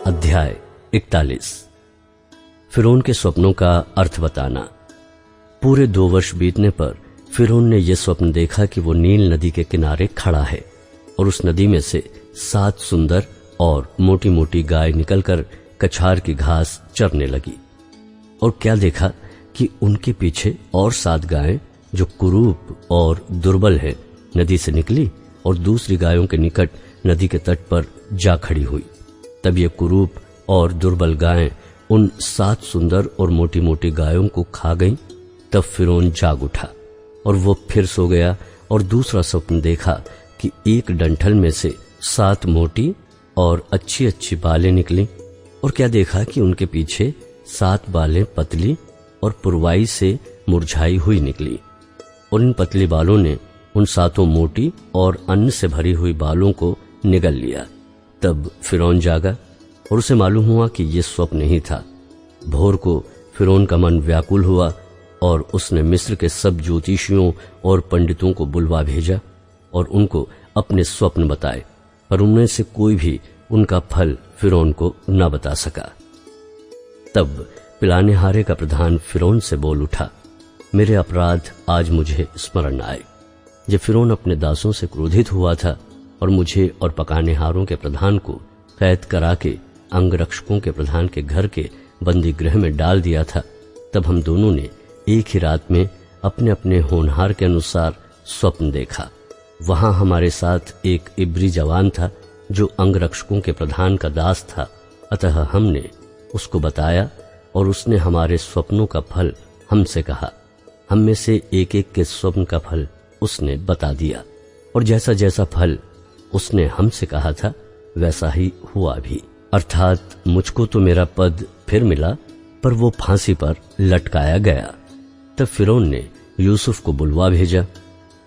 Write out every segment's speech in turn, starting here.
अध्याय 41। फिरौन के स्वप्नों का अर्थ बताना। पूरे 2 वर्ष बीतने पर फिरौन ने यह स्वप्न देखा कि वो नील नदी के किनारे खड़ा है और उस नदी में से 7 सुंदर और मोटी मोटी गाय निकलकर कछार की घास चरने लगी। और क्या देखा कि उनके पीछे और 7 गायें जो कुरूप और दुर्बल है नदी से निकली और दूसरी गायों के निकट नदी के तट पर जा खड़ी हुई। तब ये कुरूप और दुर्बल गायें उन 7 सुंदर और मोटी मोटी गायों को खा गईं। तब फिरौन जाग उठा और वो फिर सो गया और दूसरा स्वप्न देखा कि एक डंठल में से 7 मोटी और अच्छी अच्छी बालें निकली। और क्या देखा कि उनके पीछे 7 बालें पतली और पुरवाई से मुरझाई हुई निकली और इन पतली बालों ने उन 7 मोटी और अन्न से भरी हुई बालों को निगल लिया। तब फिरौन जागा और उसे मालूम हुआ कि यह स्वप्न नहीं था। भोर को फिरौन का मन व्याकुल हुआ और उसने मिस्र के सब ज्योतिषियों और पंडितों को बुलवा भेजा और उनको अपने स्वप्न बताए, पर उनमें से कोई भी उनका फल फिरौन को न बता सका। तब पिलानेहारे का प्रधान फिरौन से बोल उठा, मेरे अपराध आज मुझे स्मरण आए। जब फिरौन अपने दासों से क्रोधित हुआ था और मुझे और पकानेहारों के प्रधान को कैद करा के अंगरक्षकों के प्रधान के घर के बंदी गृह में डाल दिया था, तब हम दोनों ने एक ही रात में अपने अपने होनहार के अनुसार स्वप्न देखा। वहां हमारे साथ एक इब्री जवान था जो अंगरक्षकों के प्रधान का दास था। अतः हमने उसको बताया और उसने हमारे स्वप्नों का फल हमसे कहा। हम में से एक एक के स्वप्न का फल उसने बता दिया और जैसा जैसा फल उसने हमसे कहा था वैसा ही हुआ भी। अर्थात मुझको तो मेरा पद फिर मिला, पर वो फांसी पर लटकाया गया। तब फिरौन ने यूसुफ को बुलवा भेजा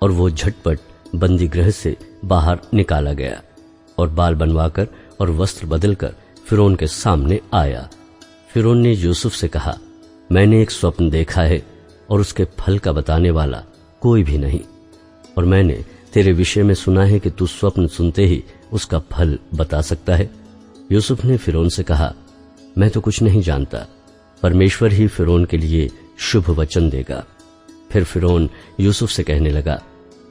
और वो झटपट बंदी गृह से बाहर निकाला गया और बाल बनवाकर और वस्त्र बदलकर फिरौन के सामने आया। फिरौन ने यूसुफ से कहा, मैंने एक स्वप्न देखा है और उसके फल का बताने वाला कोई भी नहीं, और मैंने तेरे विषय में सुना है कि तू स्वप्न सुनते ही उसका फल बता सकता है। यूसुफ ने फिरौन से कहा, मैं तो कुछ नहीं जानता, परमेश्वर ही फिरौन के लिए शुभ वचन देगा। फिर फिरौन यूसुफ से कहने लगा,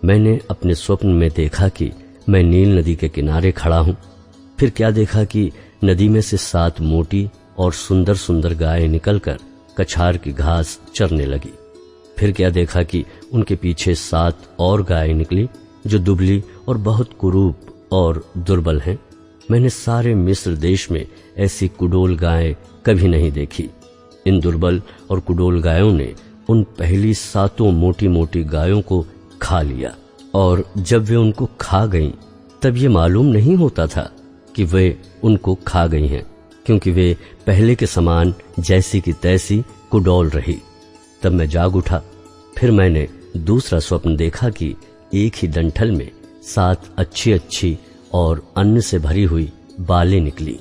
मैंने अपने स्वप्न में देखा कि मैं नील नदी के किनारे खड़ा हूं। फिर क्या देखा कि नदी में से 7 मोटी और सुंदर सुंदर गायें निकलकर कछार की घास चरने लगी। फिर क्या देखा कि उनके पीछे 7 और गायें निकली जो दुबली और बहुत कुरूप और दुर्बल हैं। मैंने सारे मिस्र देश में ऐसी कुडोल गायें कभी नहीं देखी। इन दुर्बल और कुडोल गायों ने उन पहली 7 मोटी मोटी गायों को खा लिया, और जब वे उनको खा गईं, तब ये मालूम नहीं होता था कि वे उनको खा गई हैं, क्योंकि वे पहले के समान जैसी की तैसी कुडोल रही। तब मैं जाग उठा। फिर मैंने दूसरा स्वप्न देखा कि एक ही डंठल में 7 अच्छी अच्छी और अन्न से भरी हुई बालें निकली।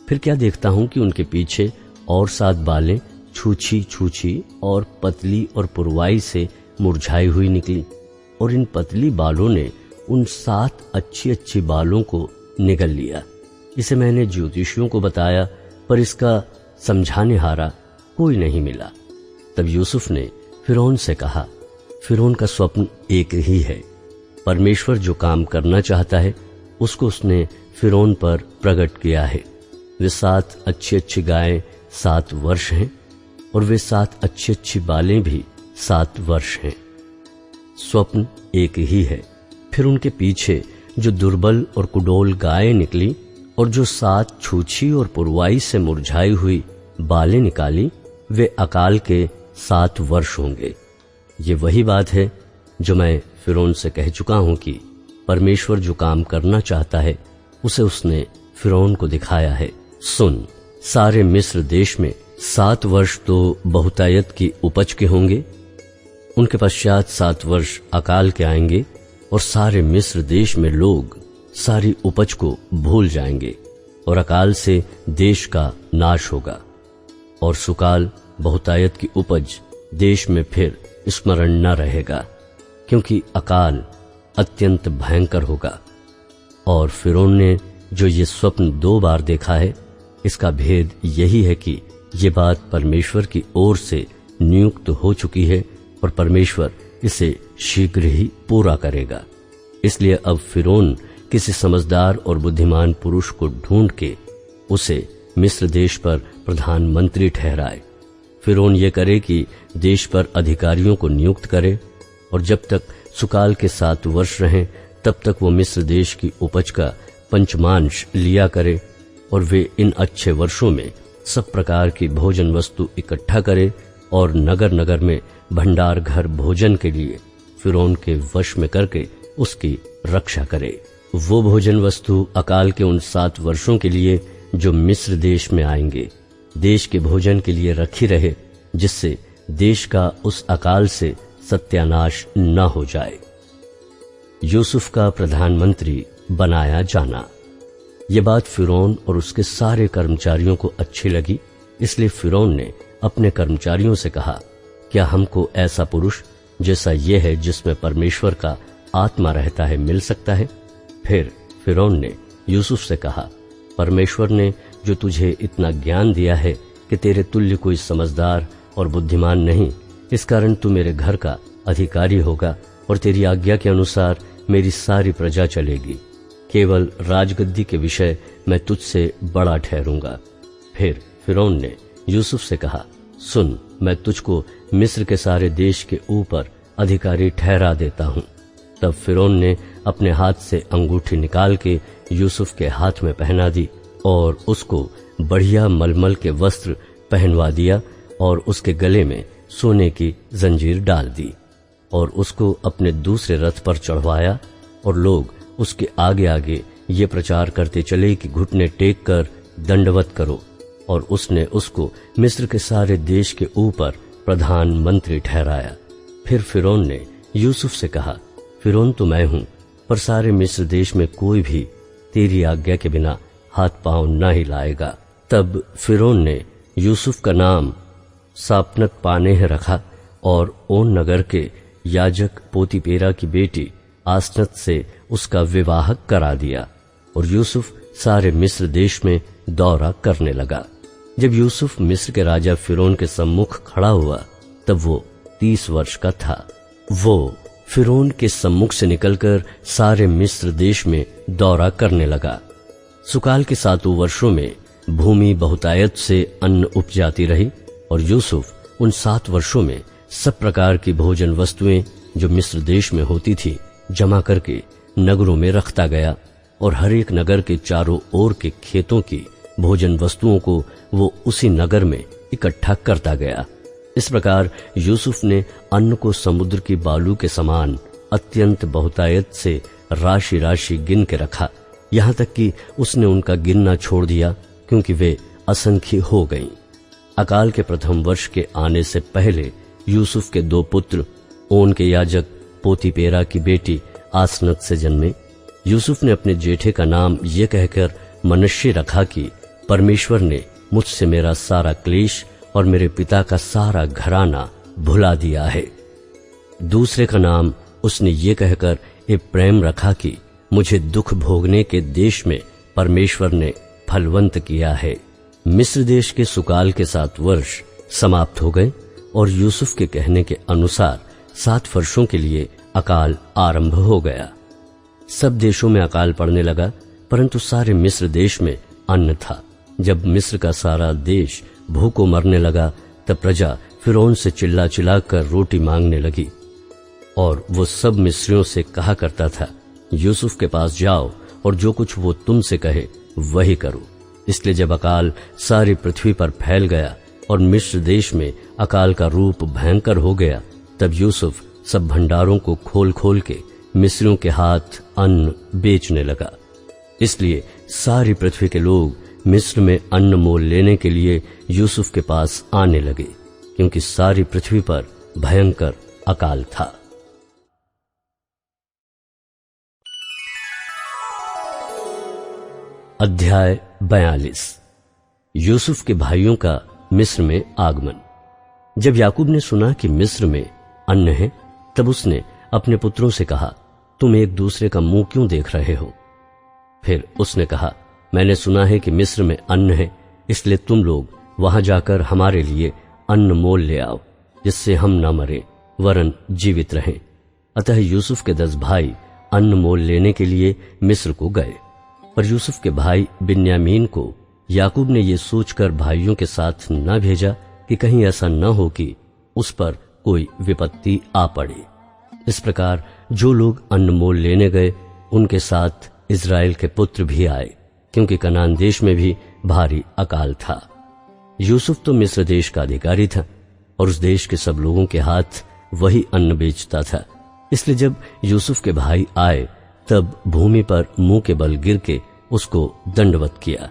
फिर क्या देखता हूं कि उनके पीछे और 7 बालें छूछी छूछी और पतली और पुरवाई से मुरझाई हुई निकली, और इन पतली बालों ने उन 7 अच्छी अच्छी बालों को निगल लिया। इसे मैंने ज्योतिषियों को बताया, पर इसका समझाने हारा कोई नहीं मिला। तब यूसुफ ने फिरौन से कहा, फिरौन का स्वप्न एक ही है। परमेश्वर जो काम करना चाहता है उसको उसने फिरौन पर प्रकट किया है। वे 7 अच्छी अच्छी गायें 7 वर्ष हैं और वे 7 अच्छी अच्छी बालें भी 7 वर्ष हैं। स्वप्न एक ही है। फिर उनके पीछे जो दुर्बल और कुडोल गायें निकली और जो 7 छूछी और पुरवाई से मुरझाई हुई बालें निकाली, वे अकाल के 7 वर्ष होंगे। ये वही बात है जो मैं फिरौन से कह चुका हूं कि परमेश्वर जो काम करना चाहता है उसे उसने फिरौन को दिखाया है। सुन, सारे मिस्र देश में 7 वर्ष तो बहुतायत की उपज के होंगे, उनके पश्चात 7 वर्ष अकाल के आएंगे और सारे मिस्र देश में लोग सारी उपज को भूल जाएंगे और अकाल से देश का नाश होगा, और सुकाल बहुतायत की उपज देश में फिर स्मरण न रहेगा, क्योंकि अकाल अत्यंत भयंकर होगा। और फिरौन ने जो ये स्वप्न 2 बार देखा है इसका भेद यही है कि ये बात परमेश्वर की ओर से नियुक्त हो चुकी है और परमेश्वर इसे शीघ्र ही पूरा करेगा। इसलिए अब फिरौन किसी समझदार और बुद्धिमान पुरुष को ढूंढ के उसे मिस्र देश पर प्रधानमंत्री ठहराए। फिरौन ये करे कि देश पर अधिकारियों को नियुक्त करे और जब तक सुकाल के 7 वर्ष रहें तब तक वो मिस्र देश की उपज का पंचमांश लिया करे और वे इन अच्छे वर्षों में सब प्रकार की भोजन वस्तु इकट्ठा करे और नगर नगर में भंडार घर भोजन के लिए फिरौन के वश में करके उसकी रक्षा करे। वो भोजन वस्तु अकाल के उन 7 वर्षों के लिए जो मिस्र देश में आएंगे देश के भोजन के लिए रखी रहे, जिससे देश का उस अकाल से सत्यानाश न हो जाए। यूसुफ का प्रधानमंत्री बनाया जाना। ये बात फिरौन और उसके सारे कर्मचारियों को अच्छी लगी, इसलिए फिरौन ने अपने कर्मचारियों से कहा, क्या हमको ऐसा पुरुष जैसा ये है जिसमें परमेश्वर का आत्मा रहता है मिल सकता है? फिर फिरौन ने यूसुफ से कहा, परमेश्वर ने जो तुझे इतना ज्ञान दिया है कि तेरे तुल्य कोई समझदार और बुद्धिमान नहीं, इस कारण तू मेरे घर का अधिकारी होगा और तेरी आज्ञा के अनुसार मेरी सारी प्रजा चलेगी। केवल राजगद्दी के विषय मैं तुझसे बड़ा ठहरूंगा। फिर फिरौन ने यूसुफ से कहा, सुन, मैं तुझको मिस्र के सारे देश के ऊपर अधिकारी ठहरा देता हूँ। तब फिरौन ने अपने हाथ से अंगूठी निकाल के यूसुफ के हाथ में पहना दी और उसको बढ़िया मलमल के वस्त्र पहनवा दिया और उसके गले में सोने की जंजीर डाल दी और उसको अपने दूसरे रथ पर चढ़वाया और लोग उसके आगे आगे ये प्रचार करते चले कि घुटने टेक कर दंडवत करो, और उसने उसको मिस्र के सारे देश के ऊपर प्रधानमंत्री ठहराया। फिर फिरौन ने यूसुफ से कहा, फिरौन तो मैं हूं, पर सारे मिस्र देश में कोई भी तेरी आज्ञा के बिना हाथ पांव न हिलाएगा। तब फिरौन ने यूसुफ का नाम सापनत पानेह रखा और ओन नगर के याजक पोतीपेरा की बेटी आसनत से उसका विवाह करा दिया और यूसुफ सारे मिस्र देश में दौरा करने लगा। जब यूसुफ मिस्र के राजा फिरौन के सम्मुख खड़ा हुआ तब वो 30 वर्ष का था। वो फिरौन के सम्मुख से निकलकर सारे मिस्र देश में दौरा करने लगा। सुकाल के 7 वर्षों में भूमि बहुतायत से अन्न उपजाती रही और यूसुफ उन 7 वर्षों में सब प्रकार की भोजन वस्तुएं जो मिस्र देश में होती थी जमा करके नगरों में रखता गया और हर एक नगर के चारों ओर के खेतों की भोजन वस्तुओं को वो उसी नगर में इकट्ठा करता गया। इस प्रकार यूसुफ ने अन्न को समुद्र की बालू के समान अत्यंत बहुतायत से राशि राशि गिन के रखा, यहाँ तक कि उसने उनका गिनना छोड़ दिया क्योंकि वे असंख्य हो गईं। अकाल के प्रथम वर्ष के आने से पहले यूसुफ के 2 पुत्र ओन के याजक पोतीपेरा की बेटी आसनत से जन्मे। यूसुफ ने अपने जेठे का नाम ये कहकर मनश्शे रखा कि परमेश्वर ने मुझसे मेरा सारा क्लेश और मेरे पिता का सारा घराना भुला दिया है। दूसरे का नाम उसने ये कहकर एप्रैम रखा कि मुझे दुख भोगने के देश में परमेश्वर ने फलवंत किया है। मिस्र देश के सुकाल के 7 वर्ष समाप्त हो गए और यूसुफ के कहने के अनुसार 7 वर्षों के लिए अकाल आरंभ हो गया। सब देशों में अकाल पड़ने लगा, परंतु सारे मिस्र देश में अन्न था। जब मिस्र का सारा देश भूखों मरने लगा तब प्रजा फिरौन से चिल्ला चिल्ला कर रोटी मांगने लगी और वो सब मिस्रियों से कहा करता था, यूसुफ के पास जाओ और जो कुछ वो तुमसे कहे वही करो। इसलिए जब अकाल सारी पृथ्वी पर फैल गया और मिस्र देश में अकाल का रूप भयंकर हो गया, तब यूसुफ सब भंडारों को खोल खोल के मिस्रियों के हाथ अन्न बेचने लगा। इसलिए सारी पृथ्वी के लोग मिस्र में अन्न मोल लेने के लिए यूसुफ के पास आने लगे, क्योंकि सारी पृथ्वी पर भयंकर अकाल था। अध्याय 42। यूसुफ के भाइयों का मिस्र में आगमन। जब याकूब ने सुना कि मिस्र में अन्न है, तब उसने अपने पुत्रों से कहा, तुम एक दूसरे का मुंह क्यों देख रहे हो? फिर उसने कहा, मैंने सुना है कि मिस्र में अन्न है, इसलिए तुम लोग वहां जाकर हमारे लिए अन्न मोल ले आओ, जिससे हम न मरें वरन जीवित रहें। अतः यूसुफ के 10 भाई अन्न मोल लेने के लिए मिस्र को गए। पर यूसुफ के भाई बिन्यामीन को याकूब ने ये सोचकर भाइयों के साथ न भेजा कि कहीं ऐसा न हो कि उस पर कोई विपत्ति आ पड़े। इस प्रकार जो लोग अन्न मोल लेने गए उनके साथ इस्राएल के पुत्र भी आए, क्योंकि कनान देश में भी भारी अकाल था। यूसुफ तो मिस्र देश का अधिकारी था और उस देश के सब लोगों के हाथ वही अन्न बेचता था। इसलिए जब यूसुफ के भाई आए तब भूमि पर मुंह के बल गिर के उसको दंडवत किया।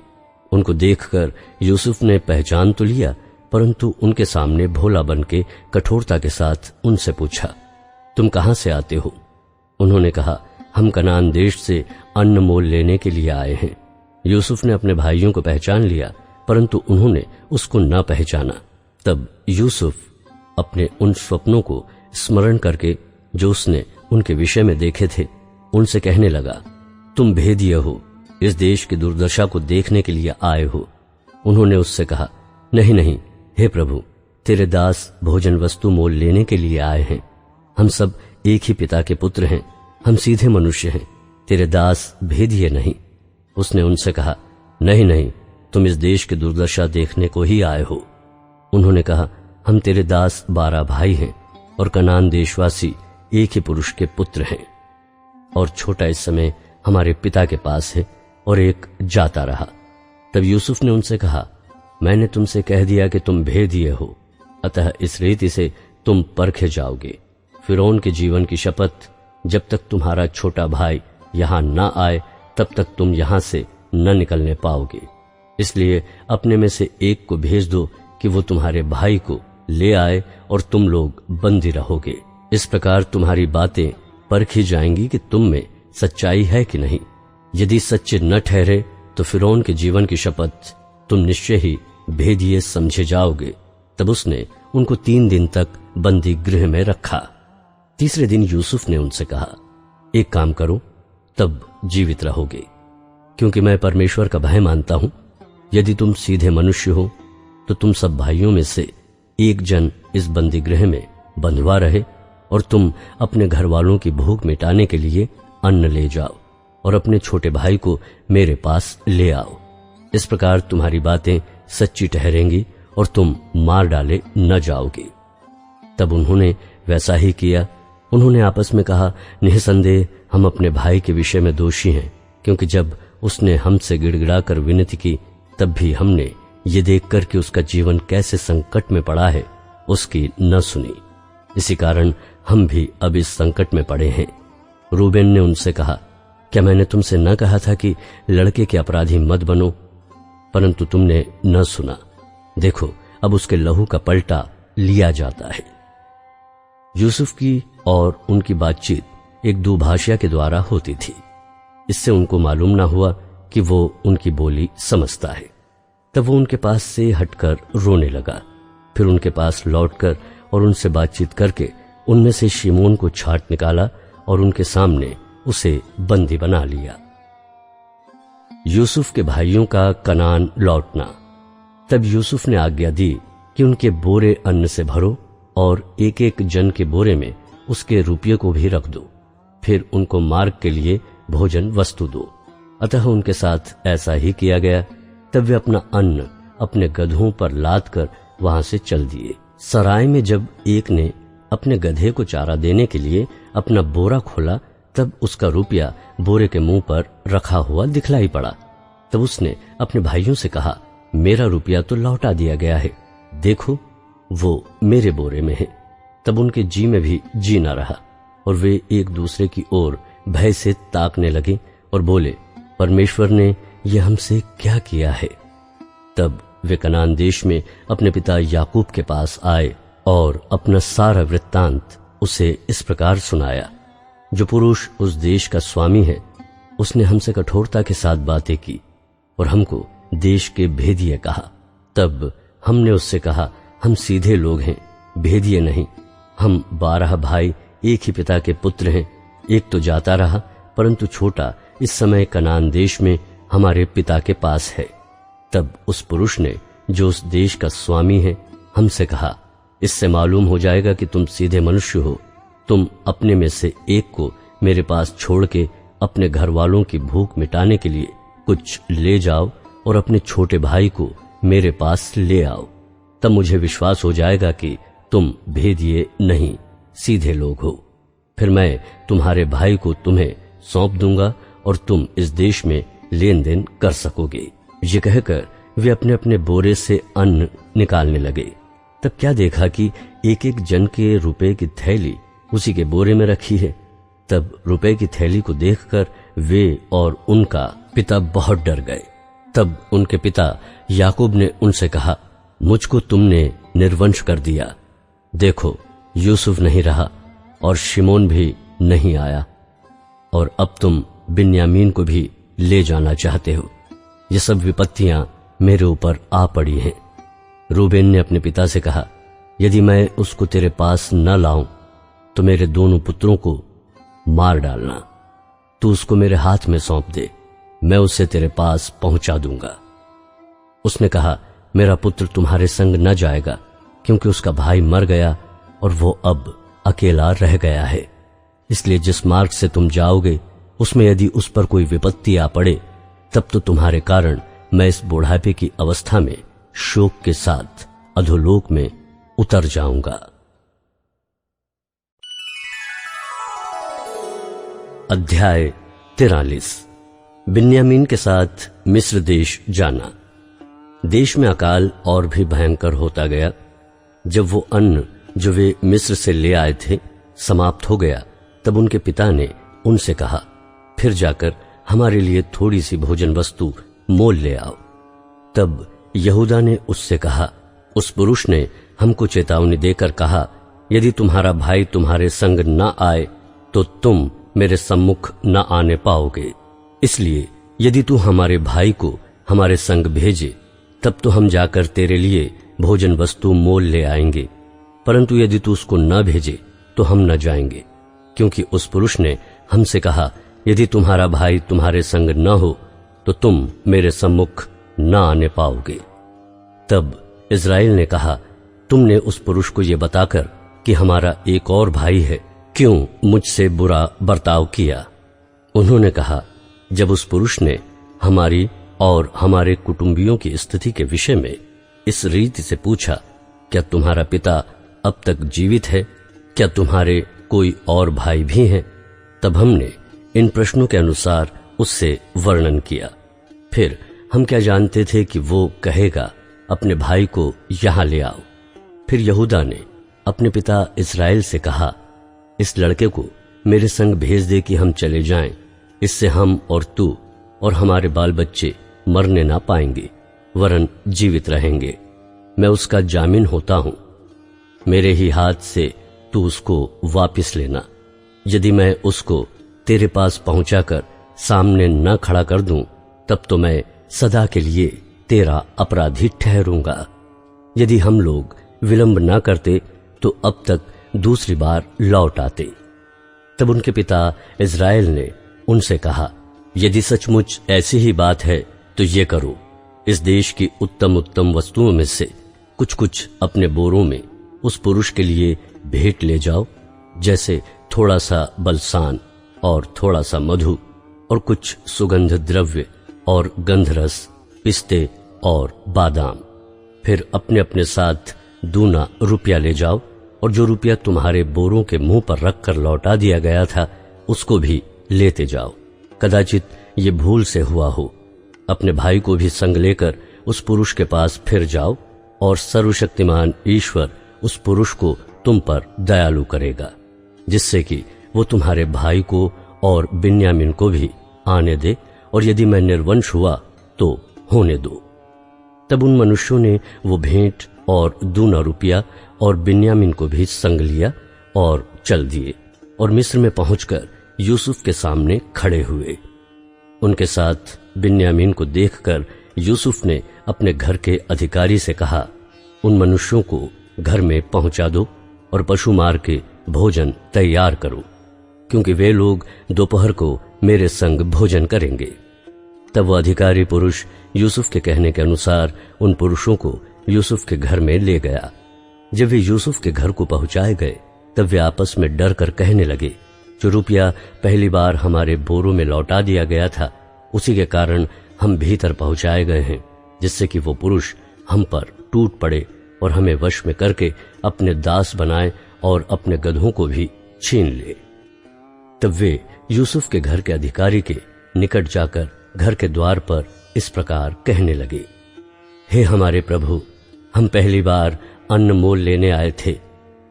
उनको देखकर यूसुफ ने पहचान तो लिया, परंतु उनके सामने भोला बन के कठोरता के साथ उनसे पूछा, तुम कहां से आते हो? उन्होंने कहा, हम कनान देश से अन्न मोल लेने के लिए आए हैं। यूसुफ ने अपने भाइयों को पहचान लिया, परंतु उन्होंने उसको न पहचाना। तब यूसुफ अपने उन स्वप्नों को स्मरण करके जो उसने उनके विषय में देखे थे, उनसे कहने लगा, तुम भेदिए हो, इस देश की दुर्दशा को देखने के लिए आए हो। उन्होंने उससे कहा, नहीं नहीं, हे प्रभु, तेरे दास भोजन वस्तु मोल लेने के लिए आए हैं। हम सब एक ही पिता के पुत्र हैं, हम सीधे मनुष्य हैं, तेरे दास भेदिए नहीं। उसने उनसे कहा, नहीं नहीं, तुम इस देश की दुर्दशा देखने को ही आए हो। उन्होंने कहा, हम तेरे दास 12 भाई हैं और कनान देशवासी एक ही पुरुष के पुत्र हैं, और छोटा इस समय हमारे पिता के पास है और एक जाता रहा। तब यूसुफ ने उनसे कहा, मैंने तुमसे कह दिया कि तुम भेदिए हो, अतः इस रीति से तुम परखे जाओगे। फिरौन के जीवन की शपथ, जब तक तुम्हारा छोटा भाई यहां न आए तब तक तुम यहां से न निकलने पाओगे। इसलिए अपने में से एक को भेज दो कि वो तुम्हारे भाई को ले आए और तुम लोग बंदी रहोगे। इस प्रकार तुम्हारी बातें परखी जाएंगी कि तुम में सच्चाई है कि नहीं। यदि सच्चे न ठहरे तो फिरौन के जीवन की शपथ तुम निश्चय ही भेदिए समझे जाओगे। तब उसने उनको 3 दिन तक बंदी गृह में रखा। तीसरे दिन यूसुफ ने उनसे कहा, एक काम करो, तब जीवित रहोगे, क्योंकि मैं परमेश्वर का भय मानता हूं। यदि तुम सीधे मनुष्य हो तो तुम सब भाइयों में से एक जन इस बंदी गृह में बंधवा रहे और तुम अपने घर वालों की भूख मिटाने के लिए अन्न ले जाओ और अपने छोटे भाई को मेरे पास ले आओ। इस प्रकार तुम्हारी बातें सच्ची ठहरेंगी और तुम मार डाले न जाओगे। तब उन्होंने वैसा ही किया। उन्होंने आपस में कहा, निःसंदेह हम अपने भाई के विषय में दोषी हैं, क्योंकि जब उसने हमसे गिड़गिड़ाकर विनती की तब भी हमने ये देखकर कि उसका जीवन कैसे संकट में पड़ा है उसकी न सुनी। इसी कारण हम भी अब इस संकट में पड़े हैं। रूबेन ने उनसे कहा, क्या मैंने तुमसे न कहा था कि लड़के के अपराधी मत बनो? परंतु तुमने न सुना। देखो, अब उसके लहू का पलटा लिया जाता है। यूसुफ की और उनकी बातचीत एक दुभाषिया के द्वारा होती थी। इससे उनको मालूम न हुआ कि वो उनकी बोली समझता है। तब वो उनके पास से हटकर रोने लगा। फिर उनके पास लौटकर और उनसे बातचीत करके उनमें से शिमोन को छांट निकाला और उनके सामने उसे बंदी बना लिया। यूसुफ के भाइयों का कनान लौटना। तब यूसुफ ने आज्ञा दी कि उनके बोरे अन्न से भरो और एक एक जन के बोरे में उसके रुपये को भी रख दो। फिर उनको मार्ग के लिए भोजन वस्तु दो। अतः उनके साथ ऐसा ही किया गया। तब वे अपना अन्न अपने गधों पर लाद कर वहां से चल दिए। सराय में जब एक ने अपने गधे को चारा देने के लिए अपना बोरा खोला तब उसका रुपया बोरे के मुंह पर रखा हुआ दिखलाई पड़ा। तब उसने अपने भाइयों से कहा, मेरा रुपया तो लौटा दिया गया है, देखो वो मेरे बोरे में है। तब उनके जी में भी जी न रहा और वे एक दूसरे की ओर भय से ताकने लगे और बोले, परमेश्वर ने यह हमसे क्या किया है? तब वे कनान देश में अपने पिता याकूब के पास आए और अपना सारा वृत्तांत उसे इस प्रकार सुनाया। जो पुरुष उस देश का स्वामी है उसने हमसे कठोरता के साथ बातें की और हमको देश के भेदिए कहा। तब हमने उससे कहा, हम सीधे लोग हैं, भेदिए नहीं। हम 12 भाई एक ही पिता के पुत्र हैं। एक तो जाता रहा, परंतु छोटा इस समय कनान देश में हमारे पिता के पास है। तब उस पुरुष ने, जो उस देश का स्वामी है, हमसे कहा, इससे मालूम हो जाएगा कि तुम सीधे मनुष्य हो। तुम अपने में से एक को मेरे पास छोड़ के अपने घर वालों की भूख मिटाने के लिए कुछ ले जाओ और अपने छोटे भाई को मेरे पास ले आओ। तब मुझे विश्वास हो जाएगा कि तुम भेदिए नहीं, सीधे लोग हो। फिर मैं तुम्हारे भाई को तुम्हें सौंप दूंगा और तुम इस देश में लेन देन कर सकोगे। ये कहकर वे अपने अपने बोरे से अन्न निकालने लगे। तब क्या देखा कि एक एक जन के रुपए की थैली उसी के बोरे में रखी है। तब रुपए की थैली को देखकर वे और उनका पिता बहुत डर गए। तब उनके पिता याकूब ने उनसे कहा, मुझको तुमने निर्वंश कर दिया। देखो, यूसुफ नहीं रहा और शिमोन भी नहीं आया, और अब तुम बिन्यामीन को भी ले जाना चाहते हो। ये सब विपत्तियां मेरे ऊपर आ पड़ी हैं। रूबेन ने अपने पिता से कहा, यदि मैं उसको तेरे पास न लाऊं तो मेरे दोनों पुत्रों को मार डालना। तू उसको मेरे हाथ में सौंप दे, मैं उसे तेरे पास पहुंचा दूंगा। उसने कहा, मेरा पुत्र तुम्हारे संग न जाएगा, क्योंकि उसका भाई मर गया और वो अब अकेला रह गया है। इसलिए जिस मार्ग से तुम जाओगे उसमें यदि उस पर कोई विपत्ति आ पड़े, तब तो तुम्हारे कारण मैं इस बुढ़ापे की अवस्था में शोक के साथ अधोलोक में उतर जाऊंगा। अध्याय 43। बिन्यामीन के साथ मिस्र देश जाना। देश में अकाल और भी भयंकर होता गया। जब वो अन्न जो वे मिस्र से ले आए थे समाप्त हो गया, तब उनके पिता ने उनसे कहा, फिर जाकर हमारे लिए थोड़ी सी भोजन वस्तु मोल ले आओ। तब यहूदा ने उससे कहा, उस पुरुष ने हमको चेतावनी देकर कहा, यदि तुम्हारा भाई तुम्हारे संग न आए तो तुम मेरे सम्मुख न आने पाओगे। इसलिए यदि तू हमारे भाई को हमारे संग भेजे, तब तो हम जाकर तेरे लिए भोजन वस्तु मोल ले आएंगे, परंतु यदि तू उसको न भेजे तो हम न जाएंगे, क्योंकि उस पुरुष ने हमसे कहा, यदि तुम्हारा भाई तुम्हारे संग न हो तो तुम मेरे सम्मुख न आने पाओगे। तब इस्राएल ने कहा, तुमने उस पुरुष को यह बताकर कि हमारा एक और भाई है, क्यों मुझसे बुरा बर्ताव किया? उन्होंने कहा, जब उस पुरुष ने हमारी और हमारे कुटुंबियों की स्थिति के विषय में इस रीति से पूछा, क्या तुम्हारा पिता अब तक जीवित है? क्या तुम्हारे कोई और भाई भी हैं? तब हमने इन प्रश्नों के अनुसार उससे वर्णन किया। फिर हम क्या जानते थे कि वो कहेगा, अपने भाई को यहां ले आओ। फिर यहूदा ने अपने पिता इस्राएल से कहा, इस लड़के को मेरे संग भेज दे कि हम चले जाएं, इससे हम और तू और हमारे बाल बच्चे मरने ना पाएंगे, वरन जीवित रहेंगे। मैं उसका जामीन होता हूं। मेरे ही हाथ से तू उसको वापिस लेना। यदि मैं उसको तेरे पास पहुंचाकर सामने न खड़ा कर दूं, तब तो मैं सदा के लिए तेरा अपराधी ठहरूंगा। यदि हम लोग विलंब न करते तो अब तक दूसरी बार लौट आते। तब उनके पिता इस्राएल ने उनसे कहा, यदि सचमुच ऐसी ही बात है तो ये करो, इस देश की उत्तम उत्तम वस्तुओं में से कुछ कुछ अपने बोरों में उस पुरुष के लिए भेंट ले जाओ, जैसे थोड़ा सा बलसान और थोड़ा सा मधु और कुछ सुगंध द्रव्य और गंधरस, पिस्ते और बादाम। फिर अपने अपने साथ दूना रुपया ले जाओ, और जो रुपया तुम्हारे बोरों के मुंह पर रखकर लौटा दिया गया था उसको भी लेते जाओ। कदाचित ये भूल से हुआ हो। अपने भाई को भी संग लेकर उस पुरुष के पास फिर जाओ, और सर्वशक्तिमान ईश्वर उस पुरुष को तुम पर दयालु करेगा, जिससे कि वो तुम्हारे भाई को और बिन्यामीन को भी आने दे, और यदि मैं निर्वंश हुआ तो होने दो। तब उन मनुष्यों ने वो भेंट और दूना रुपया और बिन्यामीन को भी संग लिया और चल दिए, और मिस्र में पहुंचकर यूसुफ के सामने खड़े हुए। उनके साथ बिन्यामीन को देखकर यूसुफ ने अपने घर के अधिकारी से कहा, उन मनुष्यों को घर में पहुंचा दो और पशु मार के भोजन तैयार करो, क्योंकि वे लोग दोपहर को मेरे संग भोजन करेंगे। तब वह अधिकारी पुरुष यूसुफ के कहने के अनुसार उन पुरुषों को यूसुफ के घर में ले गया। जब वे यूसुफ के घर को पहुंचाए गए तब वे आपस में डर कर कहने लगे, जो रुपया पहली बार हमारे बोरों में लौटा दिया गया था, उसी के कारण हम भीतर पहुंचाए गए हैं, जिससे कि वो पुरुष हम पर टूट पड़े और हमें वश में करके अपने दास बनाए और अपने गधों को भी छीन ले। तब वे यूसुफ के घर के अधिकारी के निकट जाकर घर के द्वार पर इस प्रकार कहने लगे, हे हमारे प्रभु, हम पहली बार अन्न मोल लेने आए थे।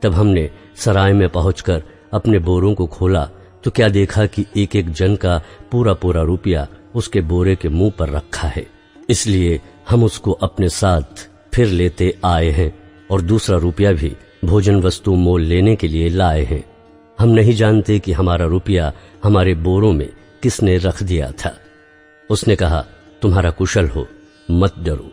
तब हमने सराय में पहुंचकर अपने बोरों को खोला तो क्या देखा कि एक एक जन का पूरा पूरा रुपया उसके बोरे के मुंह पर रखा है। इसलिए हम उसको अपने साथ फिर लेते आए हैं और दूसरा रुपया भी भोजन वस्तु मोल लेने के लिए लाए हैं। हम नहीं जानते कि हमारा रुपया हमारे बोरों में किसने रख दिया था। उसने कहा, तुम्हारा कुशल हो, मत डरो।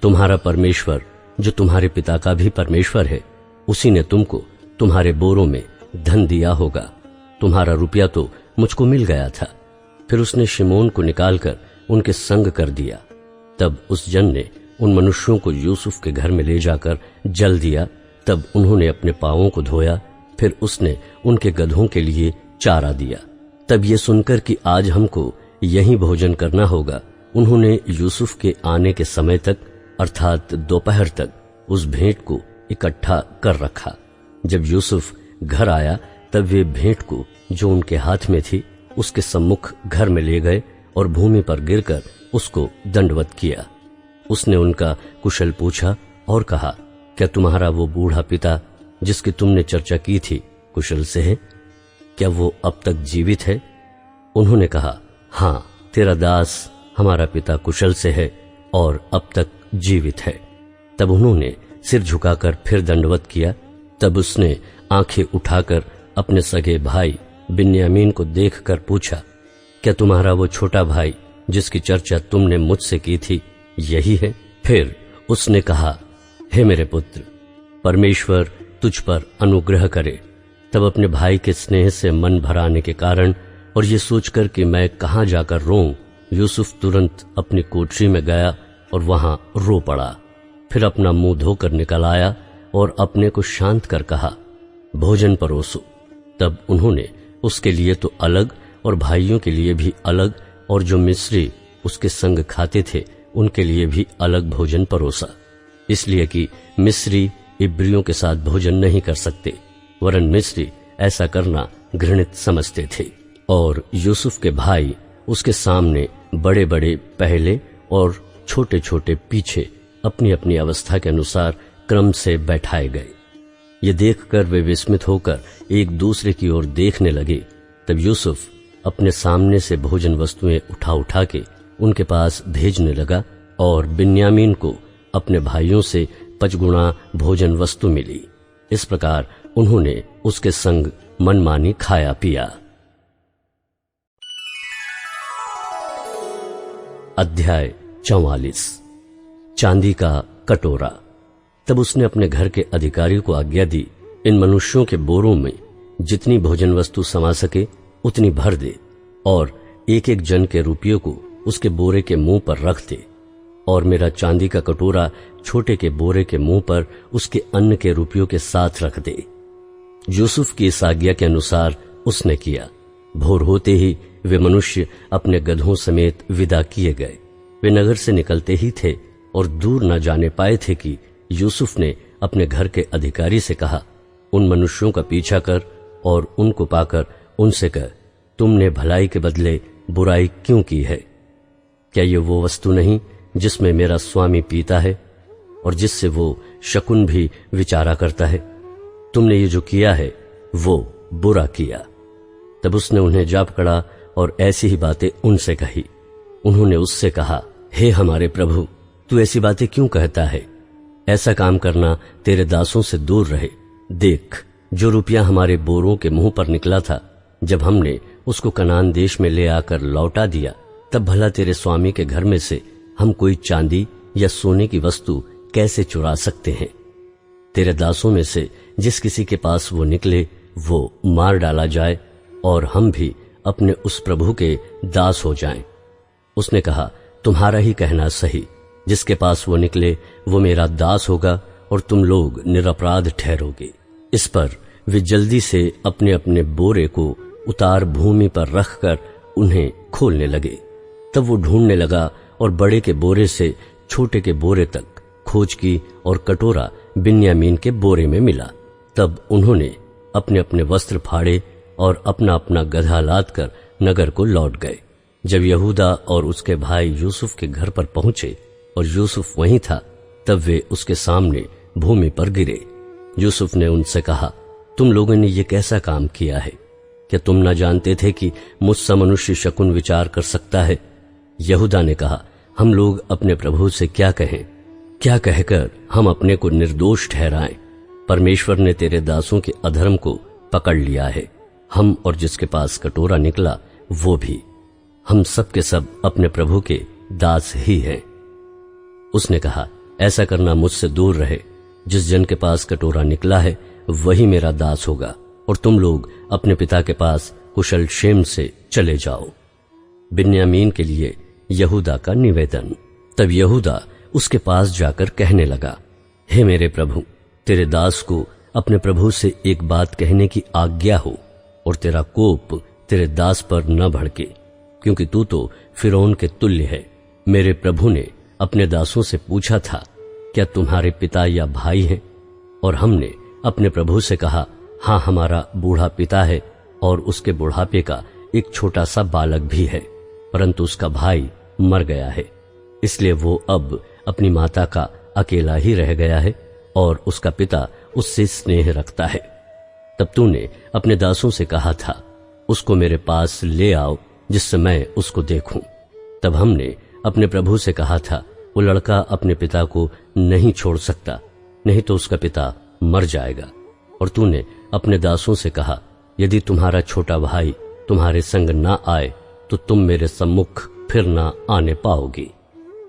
तुम्हारा परमेश्वर, जो तुम्हारे पिता का भी परमेश्वर है, उसी ने तुमको तुम्हारे बोरों में धन दिया होगा। तुम्हारा रुपया तो मुझको मिल गया था। फिर उसने शिमोन को निकालकर उनके संग कर दिया। तब उस जन ने उन मनुष्यों को यूसुफ के घर में ले जाकर जल दिया। तब उन्होंने अपने पांवों को धोया। फिर उसने उनके गधों के लिए चारा दिया। तब ये सुनकर कि आज हमको यहीं भोजन करना होगा, उन्होंने यूसुफ के आने के समय तक अर्थात दोपहर तक उस भेंट को इकट्ठा कर रखा। जब यूसुफ घर आया तब वे भेंट को जो उनके हाथ में थी उसके सम्मुख घर में ले गए और भूमि पर गिरकर उसको दंडवत किया। उसने उनका कुशल पूछा और कहा, क्या तुम्हारा वो बूढ़ा पिता जिसकी तुमने चर्चा की थी कुशल से है? क्या वो अब तक जीवित है? उन्होंने कहा, हाँ, तेरा दास हमारा पिता कुशल से है और अब तक जीवित है। तब उन्होंने सिर झुकाकर फिर दंडवत किया। तब उसने आंखें उठाकर अपने सगे भाई बिन्यामीन को देखकर पूछा, क्या तुम्हारा वो छोटा भाई जिसकी चर्चा तुमने मुझसे की थी यही है? फिर उसने कहा, हे मेरे पुत्र, परमेश्वर तुझ पर अनुग्रह करे। तब अपने भाई के स्नेह से मन भराने के कारण और ये सोचकर कि मैं कहाँ जाकर रोऊं, यूसुफ तुरंत अपनी कोठरी में गया और वहां रो पड़ा। फिर अपना मुंह धोकर निकल आया और अपने को शांत कर कहा, भोजन परोसो। तब उन्होंने उसके लिए तो अलग और भाइयों के लिए भी अलग और जो मिस्री उसके संग खाते थे उनके लिए भी अलग भोजन परोसा, इसलिए कि मिस्री इब्रियों के साथ भोजन नहीं कर सकते, वरन मिस्री ऐसा करना घृणित समझते थे। और यूसुफ के भाई उसके सामने बड़े बड़े पहले और छोटे छोटे पीछे अपनी अपनी अवस्था के अनुसार क्रम से बैठाए गए। ये देखकर वे विस्मित होकर एक दूसरे की ओर देखने लगे। तब यूसुफ अपने सामने से भोजन वस्तुएं उठा उठा के उनके पास भेजने लगा और बिन्यामीन को अपने भाइयों से 5 गुना भोजन वस्तु मिली। इस प्रकार उन्होंने उसके संग मनमानी खाया पिया। अध्याय 44। चांदी का कटोरा। तब उसने अपने घर के अधिकारी को आज्ञा दी, इन मनुष्यों के बोरों में जितनी भोजन वस्तु समा सके उतनी भर दे और एक एक जन के रुपयों को उसके बोरे के मुंह पर रख दे और मेरा चांदी का कटोरा छोटे के बोरे के मुंह पर उसके अन्न के रुपयों के साथ रख दे। यूसुफ की इस आज्ञा के अनुसार उसने किया। भोर होते ही वे मनुष्य अपने गधों समेत विदा किए गए। वे नगर से निकलते ही थे और दूर न जाने पाए थे कि यूसुफ ने अपने घर के अधिकारी से कहा, उन मनुष्यों का पीछा कर और उनको पाकर उनसे कह, तुमने भलाई के बदले बुराई क्यों की है? क्या ये वो वस्तु नहीं जिसमें मेरा स्वामी पीता है और जिससे वो शकुन भी विचारा करता है? तुमने ये जो किया है वो बुरा किया। तब उसने उन्हें जा पकड़ा और ऐसी ही बातें उनसे कही। उन्होंने उससे कहा, हे हमारे प्रभु, तू ऐसी बातें क्यों कहता है? ऐसा काम करना तेरे दासों से दूर रहे। देख, जो रुपया हमारे बोरों के मुंह पर निकला था, जब हमने उसको कनान देश में ले आकर लौटा दिया, तब भला तेरे स्वामी के घर में से हम कोई चांदी या सोने की वस्तु कैसे चुरा सकते हैं? तेरे दासों में से जिस किसी के पास वो निकले वो मार डाला जाए और हम भी अपने उस प्रभु के दास हो जाएं। उसने कहा, तुम्हारा ही कहना सही, जिसके पास वो निकले वो मेरा दास होगा और तुम लोग निरपराध ठहरोगे। इस पर वे जल्दी से अपने अपने बोरे को उतार भूमि पर रखकर उन्हें खोलने लगे। तब वो ढूंढने लगा और बड़े के बोरे से छोटे के बोरे तक खोज की और कटोरा बिन्यामीन के बोरे में मिला। तब उन्होंने अपने अपने वस्त्र फाड़े और अपना अपना गधा लाद कर नगर को लौट गए। जब यहूदा और उसके भाई यूसुफ के घर पर पहुंचे और यूसुफ वहीं था, तब वे उसके सामने भूमि पर गिरे। यूसुफ ने उनसे कहा, तुम लोगों ने ये कैसा काम किया है? क्या तुम न जानते थे कि मुझसे मनुष्य शकुन विचार कर सकता है? यहूदा ने कहा, हम लोग अपने प्रभु से क्या कहें? क्या कहकर हम अपने को निर्दोष ठहराएं? परमेश्वर ने तेरे दासों के अधर्म को पकड़ लिया है, हम और जिसके पास कटोरा निकला वो भी। हम सब के सब अपने प्रभु के दास ही हैं। उसने कहा, ऐसा करना मुझसे दूर रहे। जिस जन के पास कटोरा निकला है वही मेरा दास होगा, और तुम लोग अपने पिता के पास कुशल क्षेम से चले जाओ। बिन्यामीन के लिए यहूदा का निवेदन। तब यहूदा उसके पास जाकर कहने लगा, हे मेरे प्रभु, तेरे दास को अपने प्रभु से एक बात कहने की आज्ञा हो, और तेरा कोप तेरे दास पर न भड़के, क्योंकि तू तो फिरौन के तुल्य है। मेरे प्रभु ने अपने दासों से पूछा था, क्या तुम्हारे पिता या भाई हैं? और हमने अपने प्रभु से कहा, हाँ, हमारा बूढ़ा पिता है और उसके बुढ़ापे का एक छोटा सा बालक भी है, परंतु उसका भाई मर गया है, इसलिए वो अब अपनी माता का अकेला ही रह गया है और उसका पिता उससे स्नेह रखता है। तब तूने अपने दासों से कहा था, उसको मेरे पास ले आओ जिससे मैं उसको देखूं। तब हमने अपने प्रभु से कहा था, वो लड़का अपने पिता को नहीं छोड़ सकता, नहीं तो उसका पिता मर जाएगा। और तूने अपने दासों से कहा, यदि तुम्हारा छोटा भाई तुम्हारे संग ना आए तो तुम मेरे सम्मुख फिर ना आने पाओगी।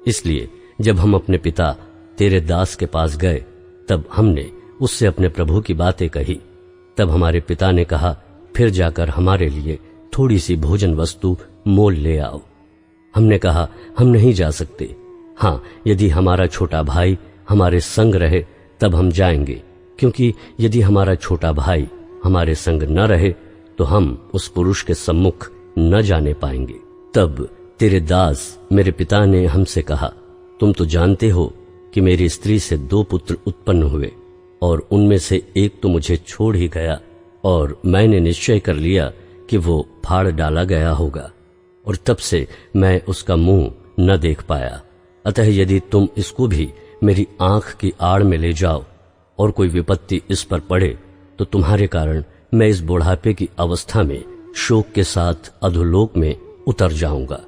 इसलिए जब हम अपने पिता तेरे दास के पास गए, तब हमने उससे अपने प्रभु की बातें कही। तब हमारे पिता ने कहा, फिर जाकर हमारे लिए थोड़ी सी भोजन वस्तु मोल ले आओ। हमने कहा, हम नहीं जा सकते। हाँ, यदि हमारा छोटा भाई हमारे संग रहे तब हम जाएंगे, क्योंकि यदि हमारा छोटा भाई हमारे संग न रहे तो हम उस पुरुष के सम्मुख न जाने पाएंगे। तब तेरे दास मेरे पिता ने हमसे कहा, तुम तो जानते हो कि मेरी स्त्री से 2 पुत्र उत्पन्न हुए, और उनमें से एक तो मुझे छोड़ ही गया, और मैंने निश्चय कर लिया कि वो फाड़ डाला गया होगा, और तब से मैं उसका मुंह न देख पाया। अतः यदि तुम इसको भी मेरी आंख की आड़ में ले जाओ और कोई विपत्ति इस पर पड़े, तो तुम्हारे कारण मैं इस बुढ़ापे की अवस्था में शोक के साथ अधोलोक में उतर जाऊंगा।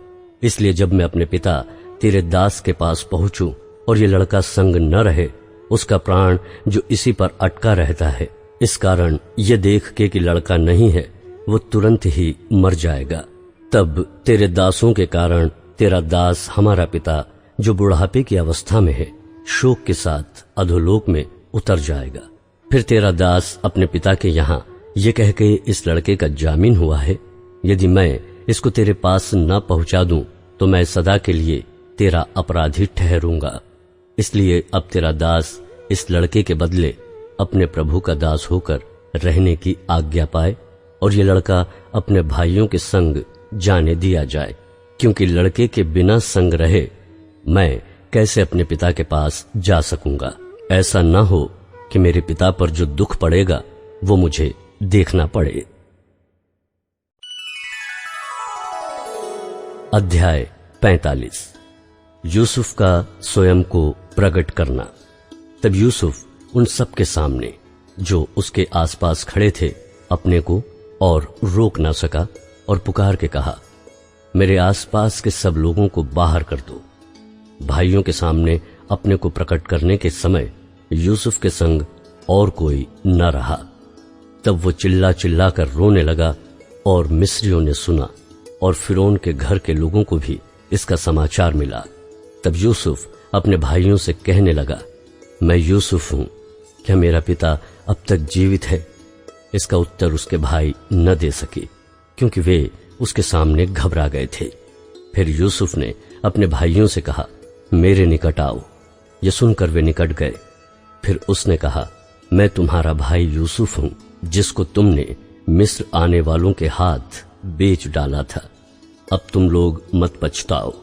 इसलिए जब मैं अपने पिता तेरे दास के पास पहुंचूं और ये लड़का संग न रहे, उसका प्राण जो इसी पर अटका रहता है, इस कारण ये देख के कि लड़का नहीं है, वो तुरंत ही मर जाएगा। तब तेरे दासों के कारण तेरा दास हमारा पिता जो बुढ़ापे की अवस्था में है, शोक के साथ अधोलोक में उतर जाएगा। फिर तेरा दास अपने पिता के यहाँ ये कह के इस लड़के का जामीन हुआ है, यदि मैं इसको तेरे पास न पहुंचा दूं तो मैं सदा के लिए तेरा अपराधी ठहरूंगा। इसलिए अब तेरा दास इस लड़के के बदले अपने प्रभु का दास होकर रहने की आज्ञा पाए, और ये लड़का अपने भाइयों के संग जाने दिया जाए, क्योंकि लड़के के बिना संग रहे मैं कैसे अपने पिता के पास जा सकूंगा। ऐसा न हो कि मेरे पिता पर जो दुख पड़ेगा वो मुझे देखना पड़े। अध्याय 45। यूसुफ का स्वयं को प्रकट करना। तब यूसुफ उन सब के सामने जो उसके आसपास खड़े थे अपने को और रोक ना सका, और पुकार के कहा, मेरे आसपास के सब लोगों को बाहर कर दो। भाइयों के सामने अपने को प्रकट करने के समय यूसुफ के संग और कोई न रहा। तब वो चिल्ला चिल्ला कर रोने लगा, और मिस्रियों ने सुना, और फिरौन के घर के लोगों को भी इसका समाचार मिला। तब यूसुफ अपने भाइयों से कहने लगा, मैं यूसुफ हूं, क्या मेरा पिता अब तक जीवित है? इसका उत्तर उसके भाई न दे सके, क्योंकि वे उसके सामने घबरा गए थे। फिर यूसुफ ने अपने भाइयों से कहा, मेरे निकट आओ। ये सुनकर वे निकट गए। फिर उसने कहा, मैं तुम्हारा भाई यूसुफ हूं, जिसको तुमने मिस्र आने वालों के हाथ बेच डाला था। अब तुम लोग मत पछताओ,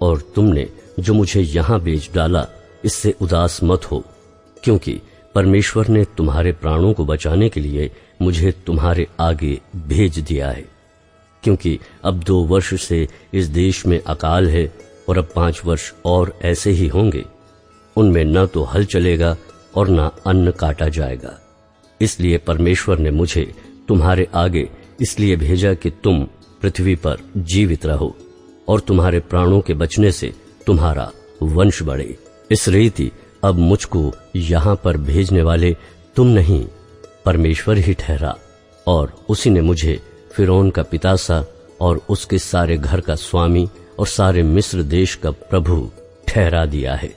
और तुमने जो मुझे यहां बेच डाला इससे उदास मत हो, क्योंकि परमेश्वर ने तुम्हारे प्राणों को बचाने के लिए मुझे तुम्हारे आगे भेज दिया है। क्योंकि अब 2 वर्ष से इस देश में अकाल है, और अब 5 वर्ष और ऐसे ही होंगे। उनमें न तो हल चलेगा और न अन्न काटा जाएगा। इसलिए परमेश्वर ने मुझे तुम्हारे आगे इसलिए भेजा कि तुम पृथ्वी पर जीवित रहो, और तुम्हारे प्राणों के बचने से तुम्हारा वंश बढ़े। इस रीति अब मुझको यहां पर भेजने वाले तुम नहीं, परमेश्वर ही ठहरा, और उसी ने मुझे फिरौन का पिता सा और उसके सारे घर का स्वामी और सारे मिस्र देश का प्रभु ठहरा दिया है।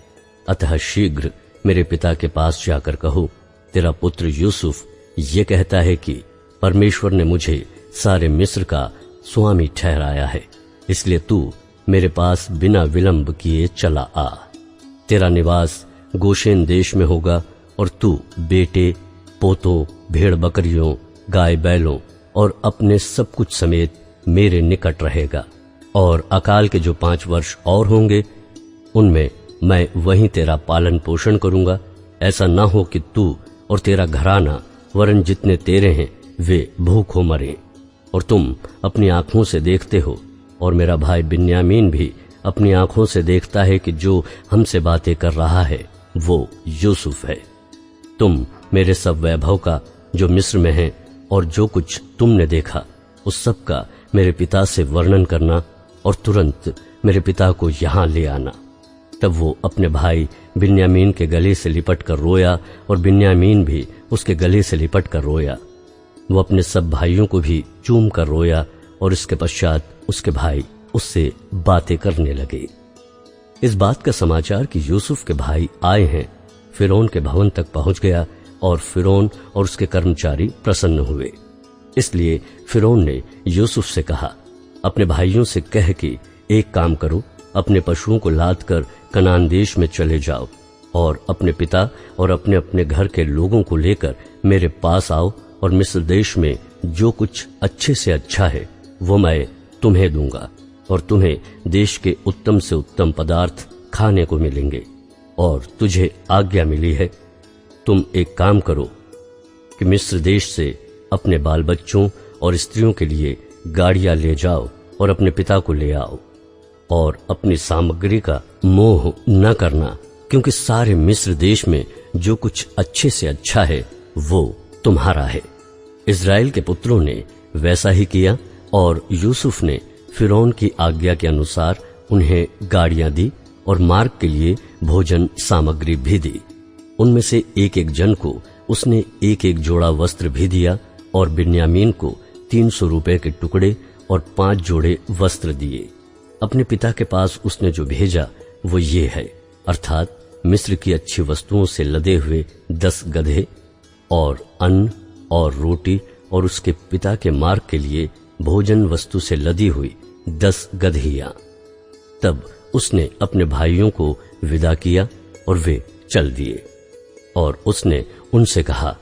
अतः शीघ्र मेरे पिता के पास जाकर कहो, तेरा पुत्र यूसुफ ये कहता है कि परमेश्वर ने मुझे सारे मिस्र का स्वामी ठहराया है, इसलिए तू मेरे पास बिना विलंब किए चला आ। तेरा निवास गोशेन देश में होगा, और तू बेटे, पोतों, भेड़ बकरियों, गाय बैलों और अपने सब कुछ समेत मेरे निकट रहेगा। और अकाल के जो 5 वर्ष और होंगे, उनमें मैं वहीं तेरा पालन पोषण करूंगा। ऐसा ना हो कि तू और तेरा घराना वरन जितने तेरे हैं वे भूखों मरें। और तुम अपनी आंखों से देखते हो, और मेरा भाई बिन्यामीन भी अपनी आंखों से देखता है कि जो हमसे बातें कर रहा है वो यूसुफ है। तुम मेरे सब वैभव का जो मिस्र में है और जो कुछ तुमने देखा उस सब का मेरे पिता से वर्णन करना, और तुरंत मेरे पिता को यहां ले आना। तब वो अपने भाई बिन्यामीन के गले से लिपट कर रोया, और बिन्यामीन भी उसके गले से लिपट कर रोया। वो अपने सब भाइयों को भी चूम कर रोया, और इसके पश्चात उसके भाई उससे बातें करने लगे। इस बात का समाचार कि यूसुफ के भाई आए हैं फिरौन के भवन तक पहुंच गया, और फिरौन और उसके कर्मचारी प्रसन्न हुए। इसलिए फिरौन ने यूसुफ से कहा, अपने भाइयों से कह कि एक काम करो, अपने पशुओं को लाद कर कनान देश में चले जाओ, और अपने पिता और अपने अपने घर के लोगों को लेकर मेरे पास आओ, और मिस्र देश में जो कुछ अच्छे से अच्छा है वो मैं तुम्हें दूंगा, और तुम्हें देश के उत्तम से उत्तम पदार्थ खाने को मिलेंगे। और तुझे आज्ञा मिली है, तुम एक काम करो कि मिस्र देश से अपने बाल बच्चों और स्त्रियों के लिए गाड़ियां ले जाओ, और अपने पिता को ले आओ, और अपनी सामग्री का मोह न करना, क्योंकि सारे मिस्र देश में जो कुछ अच्छे से अच्छा है वो तुम्हारा है। इस्राएल के पुत्रों ने वैसा ही किया, और यूसुफ ने फिरौन की आज्ञा के अनुसार उन्हें गाड़ियां दी और मार्ग के लिए भोजन सामग्री भी दी। उनमें से एक एक जन को उसने एक एक जोड़ा वस्त्र भी दिया, और बिन्यामीन को 300 रुपए के टुकड़े और 5 जोड़े वस्त्र दिए। अपने पिता के पास उसने जो भेजा वो ये है, अर्थात मिस्र की अच्छी वस्तुओं से लदे हुए 10 गधे, और अन्न और रोटी, और उसके पिता के मार्ग के लिए भोजन वस्तु से लदी हुई 10 गदहियां। तब उसने अपने भाइयों को विदा किया, और वे चल दिए। और उसने उनसे कहा,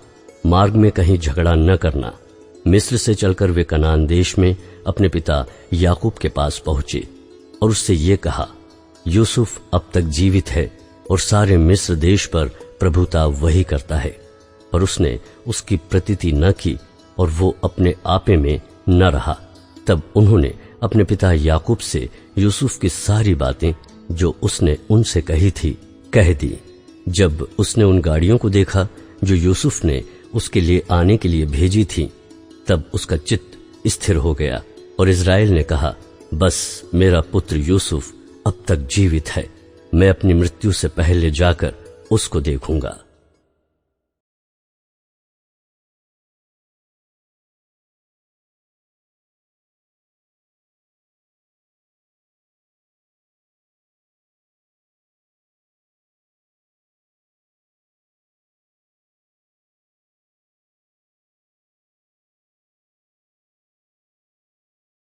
मार्ग में कहीं झगड़ा न करना। मिस्र से चलकर वे कनान देश में अपने पिता याकूब के पास पहुंचे, और उससे ये कहा, यूसुफ अब तक जीवित है, और सारे मिस्र देश पर प्रभुता वही करता है। पर उसने उसकी प्रतीति न की, और वो अपने आपे में न रहा। तब उन्होंने अपने पिता याकूब से यूसुफ की सारी बातें जो उसने उनसे कही थी कह दी। जब उसने उन गाड़ियों को देखा जो यूसुफ ने उसके लिए आने के लिए भेजी थी, तब उसका चित्त स्थिर हो गया, और इस्राएल ने कहा, बस मेरा पुत्र यूसुफ अब तक जीवित है, मैं अपनी मृत्यु से पहले जाकर उसको देखूंगा।